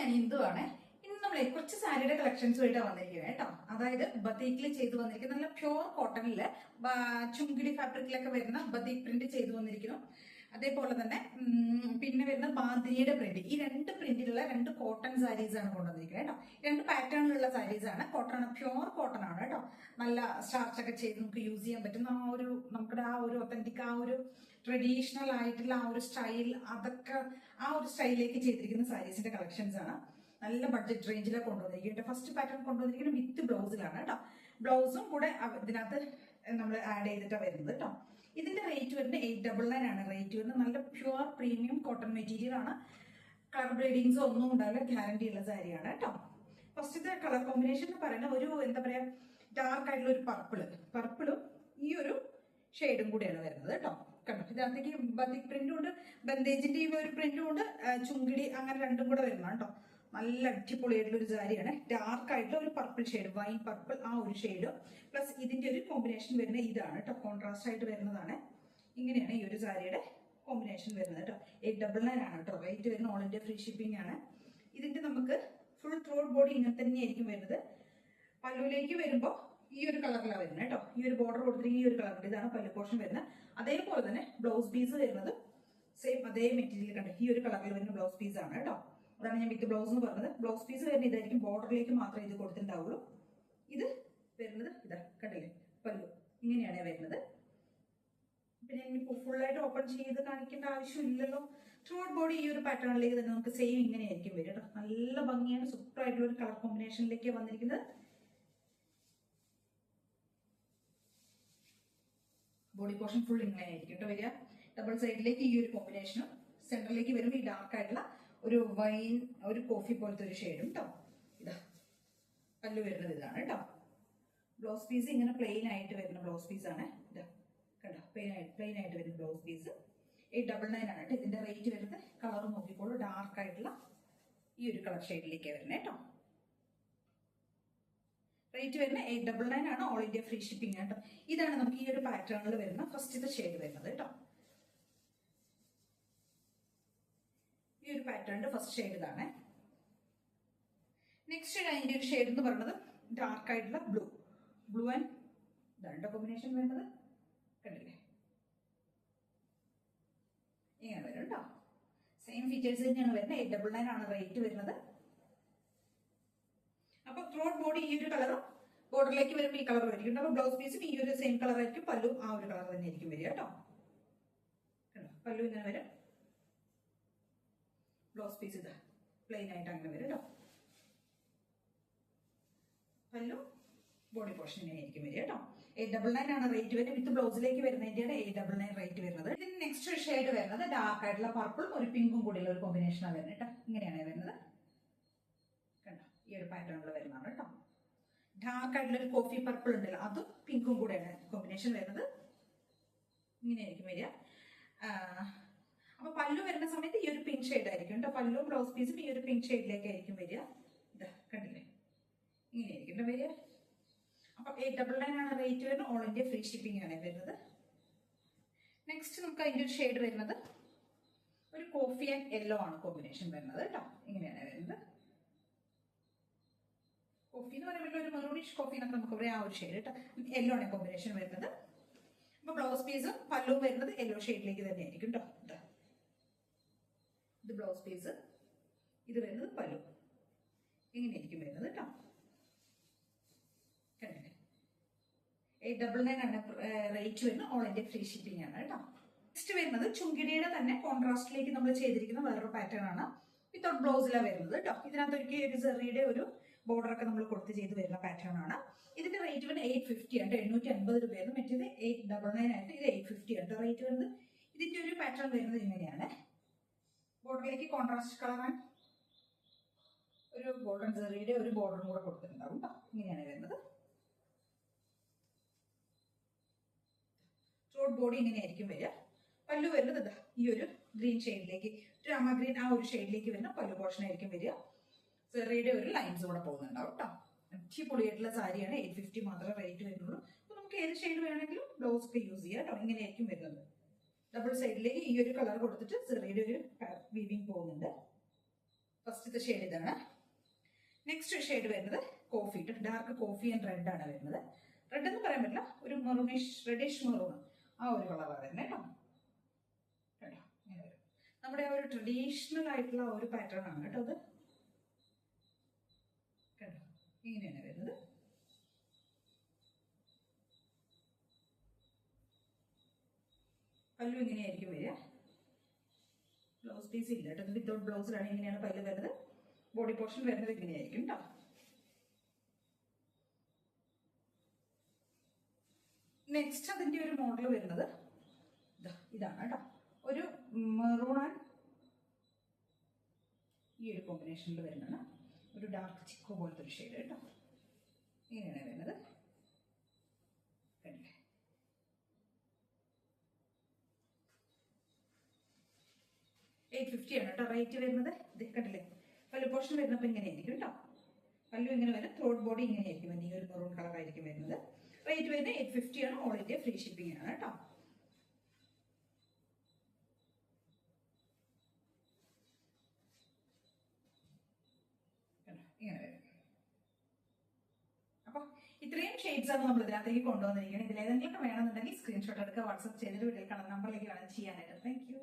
ഞാൻ ഇന്ദുവാണ്. ഇന്ന് നമ്മളെ കുറച്ച് സാരിയുടെ കളക്ഷൻസുമായിട്ടാണ് വന്നിരിക്കുന്നത് കേട്ടോ. അതായത് ബതീക്കിൽ ചെയ്തു വന്നിരിക്കുന്ന നല്ല പ്യൂർ കോട്ടണില് ചുങ്കിടി ഫാബ്രിക്കിലൊക്കെ വരുന്ന ബതീക് പ്രിന്റ് ചെയ്തു വന്നിരിക്കുന്നു. അതേപോലെ തന്നെ പിന്നെ വരുന്ന ബാന്തിനിയുടെ പ്രിന്റ്. ഈ രണ്ട് പ്രിന്റിലുള്ള രണ്ട് കോട്ടൺ സാരീസ് ആണ് കൊണ്ടുവന്നിരിക്കുന്നത് കേട്ടോ. രണ്ട് പാറ്റേണിലുള്ള സാരീസ് ആണ്. കോട്ടൺ പ്യൂർ കോട്ടൺ ആണ് കേട്ടോ. നല്ല സ്റ്റാർച്ച് ഒക്കെ ചെയ്ത് നമുക്ക് യൂസ് ചെയ്യാൻ പറ്റുന്ന നമ്മുടെ ആ ഒരു ഒത്തന്റിക് ആ ഒരു ട്രഡീഷണൽ ആയിട്ടുള്ള ആ ഒരു സ്റ്റൈൽ, അതൊക്കെ ആ ഒരു സ്റ്റൈലിലേക്ക് ചെയ്തിരിക്കുന്ന സാരീസിന്റെ കളക്ഷൻസ് ആണ്. നല്ല ബഡ്ജറ്റ് റേഞ്ചിലാണ് കൊണ്ടുവന്നിരിക്കുന്നത്. ഫസ്റ്റ് പാറ്റേൺ കൊണ്ടുവന്നിരിക്കുന്നത് വിത്ത് ബ്ലൗസിലാണ് കേട്ടോ. ബ്ലൗസും കൂടെ ഇതിനകത്ത് നമ്മൾ ആഡ് ചെയ്തിട്ടാണ് വരുന്നത് കേട്ടോ. ഇതിന്റെ റേറ്റ് വരുന്നത് 899 ആണ് റേറ്റ് വരുന്നത്. നല്ല പ്യുവർ പ്രീമിയം കോട്ടൺ മെറ്റീരിയൽ ആണ്. കളർ ബ്രീഡിങ്സ് ഒന്നും ഉണ്ടാവില്ല, ഗ്യാരണ്ടി ഉള്ള സാരിയാണ് കേട്ടോ. ഫസ്റ്റത്തെ കളർ കോമ്പിനേഷൻ എന്ന് പറയുന്നത് ഒരു എന്താ പറയാ ഡാർക്ക് ആയിട്ടുള്ള ഒരു പർപ്പിളും ഈ ഒരു ഷെയ്ഡും കൂടിയാണ് വരുന്നത് കേട്ടോ. കണ്ടോ, ഇതിനകത്തേക്ക് ബതിക് പ്രിന്റും ഉണ്ട്, ബന്ദേജിന്റെ ഈ ഒരു പ്രിന്റും ഉണ്ട്, ചുങ്കിടി അങ്ങനെ രണ്ടും കൂടെ വരുന്ന കേട്ടോ. നല്ല അടിപൊളിയായിട്ടുള്ള ഒരു സാരിയാണ്. ഡാർക്ക് ആയിട്ടുള്ള ഒരു പർപ്പിൾ ഷെയ്ഡ്, വൈൻ പർപ്പിൾ ആ ഒരു ഷെയ്ഡും പ്ലസ് ഇതിന്റെ ഒരു കോമ്പിനേഷൻ വരുന്ന ഇതാണ് കേട്ടോ. കോൺട്രാസ്റ്റ് ആയിട്ട് വരുന്നതാണ്. ഇങ്ങനെയാണ് ഈ ഒരു സാരിയുടെ കോമ്പിനേഷൻ വരുന്നത് കേട്ടോ. 899 ആണ് കേട്ടോ റേറ്റ് വരുന്നത്. ഓൾ ഇന്ത്യ ഫ്രീ ഷിപ്പിംഗ് ആണ്. ഇതിന്റെ നമുക്ക് ഫുൾ ത്രോട്ട് ബോഡി ഇങ്ങനെ തന്നെയായിരിക്കും വരുന്നത്. പല്ലുവിലേക്ക് വരുമ്പോൾ ഈ ഒരു കളറിലാണ് വരുന്നത് കേട്ടോ. ഈ ഒരു ബോർഡർ കൊടുത്തിരിക്കുന്ന ഈ ഒരു കളറുണ്ട്. ഇതാണ് പല്ലു പോർഷൻ വരുന്നത്. അതേപോലെ തന്നെ ബ്ലൗസ് പീസ് വരുന്നത് സെയിം അതേ മെറ്റീരിയൽ കണ്ടോ. ഈ ഒരു കളറിൽ വരുന്ന ബ്ലൗസ് പീസ് ആണ് കേട്ടോ. അതാണ് ഞാൻ വിത്ത് ബ്ലൗസ് എന്ന് പറഞ്ഞത്. ബ്ലൗസ് പീസ് വരുന്നത് ഇതായിരിക്കും. ബോർഡറിലേക്ക് മാത്രമേ ഇത് കൊടുത്തിട്ടുണ്ടാവുള്ളൂ. ഇത് വരുന്നത് ഇതാ കണ്ടില്ലേ, പല്ലു ഇങ്ങനെയാണ് വരുന്നത്. പിന്നെ ഇനി ഫുള്ളായിട്ട് ഓപ്പൺ ചെയ്ത് കാണിക്കേണ്ട ആവശ്യമില്ലല്ലോ. ത്രോട്ട് ബോഡി ഈ ഒരു പാറ്റേണിലേക്ക് തന്നെ നമുക്ക് സെയിം ഇങ്ങനെയായിരിക്കും വരും കേട്ടോ. നല്ല ഭംഗിയാണ്. സൂപ്പർ ആയിട്ടുള്ള ഒരു കളർ കോമ്പിനേഷനിലേക്ക് വന്നിരിക്കുന്നത്. ബോഡി പോർഷൻ ഫുൾ ഇങ്ങനെ ആയിരിക്കും കേട്ടോ വരിക. ഡബിൾ സൈഡിലേക്ക് ഈ ഒരു കോമ്പിനേഷനും സെന്ററിലേക്ക് വരുമ്പോൾ ഈ ഡാർക്ക് ആയിട്ടുള്ള ഒരു വൈൻ ഒരു കോഫി പോലത്തെ ഒരു ഷെയ്ഡും കേട്ടോ. ഇതാ പല്ലു വരുന്നത് ഇതാണ് കേട്ടോ. ബ്ലൗസ് പീസ് ഇങ്ങനെ പ്ലെയിൻ ആയിട്ട് വരുന്ന ബ്ലൗസ് പീസ് ആണ്. ഇതാ കണ്ടോ, പ്ലെയിൻ ആയിട്ട് വരുന്ന ബ്ലൗസ് പീസ് 899 ആണ് കേട്ടോ. ഇതിന്റെ റേറ്റ് വരുന്നത് കളർ നോക്കിക്കോളൂ. ഡാർക്ക് ആയിട്ടുള്ള ഈ ഒരു കളർ ഷെയ്ഡിലേക്ക് വരുന്നത് കേട്ടോ. റേറ്റ് വരുന്നത് 899 ആണ്. ഓൾ ഇന്ത്യ ഫ്രീ ഷിപ്പിംഗ് കേട്ടോ. ഇതാണ് നമുക്ക് ഈ ഒരു പാറ്റേണിൽ വരുന്ന ഫസ്റ്റത്തെ ഷെയ്ഡ് വരുന്നത് കേട്ടോ. ഈ ഒരു പാറ്റേണിന്റെ ഫസ്റ്റ് ഷെയ്ഡ് ഇതാണ്. നെക്സ്റ്റ് അതിന്റെ ഒരു ഷെയ്ഡ് എന്ന് പറയുന്നത് ഡാർക്ക് ആയിട്ടുള്ള ബ്ലൂ ആൻഡ് ഇതാണ് കോമ്പിനേഷൻ വരുന്നത്. കണ്ടില്ലേ, ഇങ്ങനെ വരും കേട്ടോ. സെയിം ഫീച്ചേഴ്സ് തന്നെയാണ് വരുന്നത്. 899 ആണ് റേറ്റ് വരുന്നത്. അപ്പൊ ത്രോട്ട് ബോഡി ഈ ഒരു കളറും ബോർഡറിലേക്ക് വരുമ്പോൾ ഈ കളർ വരും. അപ്പൊ ബ്ലൗസ് പീസും ഈ ഒരു സെയിം കളർ ആയിരിക്കും. പല്ലു ആ ഒരു കളർ തന്നെ ആയിരിക്കും വരിക കേട്ടോ. പല്ലു ഇങ്ങനെ വരും. ബ്ലൗസ് പീസ് ഇതാ പ്ലെയിൻ ആയിട്ട് അങ്ങനെ വരും കേട്ടോ. പല്ലു ബോഡി പോർഷൻ ഇങ്ങനെ ആയിരിക്കും വരിക കേട്ടോ. 899 ആണ് റേറ്റ് വരുന്നത്. വിത്ത് ബ്ലൗസിലേക്ക് വരുന്നതിന്റെയാണ് 899 റേറ്റ് വരുന്നത്. ഇതിന് നെക്സ്റ്റ് ഷെയ്ഡ് വരുന്നത് ഡാർക്ക് ആയിട്ടുള്ള പർപ്പിളും ഒരു പിങ്കും കൂടിയുള്ള ഒരു കോമ്പിനേഷനാണ് വരുന്നത് കേട്ടോ. ഇങ്ങനെയാണ് വരുന്നത് കണ്ടോ. ഈ ഒരു പാറ്റേണിൽ വരുന്നതാണ് കേട്ടോ. ഡാർക്ക് ആയിട്ടുള്ള ഒരു കോഫി പർപ്പിൾ ഉണ്ടല്ലോ, അതും പിങ്കും കൂടെയാണ് കോമ്പിനേഷൻ വരുന്നത്. ഇങ്ങനെയായിരിക്കും വരിക. അപ്പൊ പല്ലു വരുന്ന സമയത്ത് ഈ ഒരു പിങ്ക് ഷെയ്ഡ് ആയിരിക്കും കേട്ടോ. പല്ലു ബ്ലൗസ് പീസും ഈ ഒരു പിങ്ക് ഷെയ്ഡിലേക്കായിരിക്കും വരിക. ഇതാ കണ്ടില്ലേ, ഇങ്ങനെയായിരിക്കും വരിക. അപ്പൊ 899 ആണ് റേറ്റ് വരുന്നത്. ഓൾ ഇന്ത്യ ഫ്രീ ഷിപ്പിംഗ് ആണ് വരുന്നത്. നെക്സ്റ്റ് നമുക്ക് അതിന്റെ ഒരു ഷെയ്ഡ് വരുന്നത് ഒരു കോഫി ആൻഡ് യെല്ലോ ആണ് കോമ്പിനേഷൻ വരുന്നത് കേട്ടോ. ഇങ്ങനെയാണ് വരുന്നത്. കോഫി എന്ന് പറയുമ്പോൾ ഒരു മെറൂണിഷ് കോഫി എന്നൊക്കെ നമുക്ക് പറയാം. ആ ഒരു ഷെയ്ഡ് കേട്ടോ. യെല്ലോ ആണ് കോമ്പിനേഷൻ വരുന്നത്. അപ്പൊ ബ്ലൗസ് പീസും പല്ലും വരുന്നത് യെല്ലോ ഷെയ്ഡിലേക്ക് തന്നെ ആയിരിക്കും കേട്ടോ. ഇത് ബ്ലൗസ് പീസ്, ഇത് വരുന്നത് പല്ലു. ഇങ്ങനെയായിരിക്കും വരുന്നത് കേട്ടോ. 899 ആണ് റേറ്റ് വരുന്നത്. ഓൾ ഇന്ത്യ ഫ്രീ ഷിപ്പിംഗ് ആണ് കേട്ടോ. നെക്സ്റ്റ് വരുന്നത് ചുങ്കിടിയുടെ തന്നെ കോൺട്രാസ്റ്റിലേക്ക് നമ്മൾ ചെയ്തിരിക്കുന്ന വേറൊരു പാറ്റേൺ ആണ്. വിത്തൗട്ട് ബ്ലൗസിലാണ് വരുന്നത് കേട്ടോ. ഇതിനകത്ത് ഒരു സെറിയുടെ ഒരു ബോർഡർ ഒക്കെ നമ്മൾ കൊടുത്ത് ചെയ്ത് വരുന്ന പാറ്റേൺ ആണ്. ഇതിന്റെ റേറ്റ് വരുന്നത് 850 ആണ്. 850 രൂപയായിരുന്നു. മറ്റേത് 899 ആയിരുന്നു. ഇത് 850 ആണ് റേറ്റ് വരുന്നത്. ഇതിന്റെ ഒരു പാറ്റേൺ വരുന്നത് ഇങ്ങനെയാണ്. ബോർഡറിലേക്ക് കോൺട്രാസ്റ്റ് കളറാൻ ഒരു ഗോൾഡൻ സെറിയുടെ ഒരു ബോർഡറും കൂടെ കൊടുത്തിട്ടുണ്ടാവും കേട്ടോ. ഇങ്ങനെയാണ് വരുന്നത്. ത്രോട്ട് ബോഡി ഇങ്ങനെയായിരിക്കും വരിക. പല്ലു വരുന്നത് ഇതാ ഈ ഒരു ഗ്രീൻ ഷെയ്ഡിലേക്ക്, രാമ ഗ്രീൻ ആ ഒരു ഷെയ്ഡിലേക്ക് വരുന്ന പല്ലു പോർഷൻ ആയിരിക്കും വരിക. സെറിയുടെ ഒരു ലൈൻസ് കൂടെ പോകുന്നുണ്ടാവും കേട്ടോ. അടിപൊളിയായിട്ടുള്ള സാരിയാണ്. 850 മാത്രമേ റേറ്റ് വരുന്നുള്ളൂ. അപ്പൊ നമുക്ക് ഏത് ഷെയ്ഡ് വേണമെങ്കിലും ബ്ലൗസ് ഒക്കെ യൂസ് ചെയ്യാം കേട്ടോ. ഇങ്ങനെയായിരിക്കും വരുന്നത്. ഡബിൾ സൈഡിലേക്ക് ഈ ഒരു കളർ കൊടുത്തിട്ട് സെറിയുടെ ഒരു വീവിങ് പോകുന്നുണ്ട്. ഫസ്റ്റത്തെ ഷെയ്ഡ് ഇതാണ്. നെക്സ്റ്റ് ഷെയ്ഡ് വരുന്നത് coffee, dark coffee and red ആണ് വരുന്നത്. റെഡ് എന്ന് പറയാൻ പറ്റില്ല, ഒരു മെറൂണിഷ് റെഡിഷ് മെറൂൺ, ആ ഒരു കളറാണ് വരുന്നത് കേട്ടോ. കേട്ടോ ഇങ്ങനെ വരും. നമ്മുടെ ആ ഒരു ട്രഡീഷണൽ ആയിട്ടുള്ള ഒരു പാറ്റേൺ ആണ് കേട്ടോ അത്. കേട്ടോ ഇങ്ങനെയാണ് വരുന്നത്. പല്ലു ഇങ്ങനെയായിരിക്കും വരിക. ബ്ലൗസ് പീസ് ഇല്ല കേട്ടോ, വിത്തൗട്ട് ബ്ലൗസിലാണ് ഇങ്ങനെയാണ് പല്ല് വരുന്നത്. ബോഡി പോർഷൻ വരുന്നത് ഇങ്ങനെയായിരിക്കും കേട്ടോ. നെക്സ്റ്റ് അതിന്റെ ഒരു മോഡൽ വരുന്നത് ഇതാണ് കേട്ടോ. ഒരു മെറൂൺ ആൻഡ് ഈ ഒരു കോമ്പിനേഷനിൽ വരുന്നതാണ്. ഒരു ഡാർക്ക് ചിക്കോ പോലത്തെ ഒരു ഷെയ്ഡ് കേട്ടോ. ഇങ്ങനെയാണ് വരുന്നത്. കണ്ടില്ലേ? 850 ആണ് കേട്ടോ റേറ്റ് വരുന്നത്. ഇത് കണ്ടില്ലേ, പല്ലു പോർഷൻ വരുന്നപ്പോൾ ഇങ്ങനെയായിരിക്കും കേട്ടോ. പല്ലു ഇങ്ങനെ വരും, ത്രോട്ട് ബോഡി ഇങ്ങനെയായിരിക്കും വരുന്നത്. ഈ ഒരു മെറൂൺ കളർ ആയിരിക്കും വരുന്നത്. റേറ്റ് വരുന്നത് 850 ആണ്. ഓൾ ഇന്ത്യ ഫ്രീ ഷിപ്പിംഗ് ആണ് കേട്ടോ. ഇങ്ങനെ വരും. അപ്പൊ ഇത്രയും ഷെയ്ഡ്സ് ആണ് നമ്മൾ ഇതിനകത്തേക്ക് കൊണ്ടുവന്നിരിക്കുന്നത്. ഇതിലേതെങ്കിലും വേണമെന്നുണ്ടെങ്കിൽ സ്ക്രീൻഷോട്ട് എടുക്കുക, വാട്സ്ആപ്പ് ചെയ്തിട്ട് വീട്ടിൽ കാണുന്ന നമ്പറിലേക്ക് വേണം ചെയ്യാനായിട്ട്. Thank you.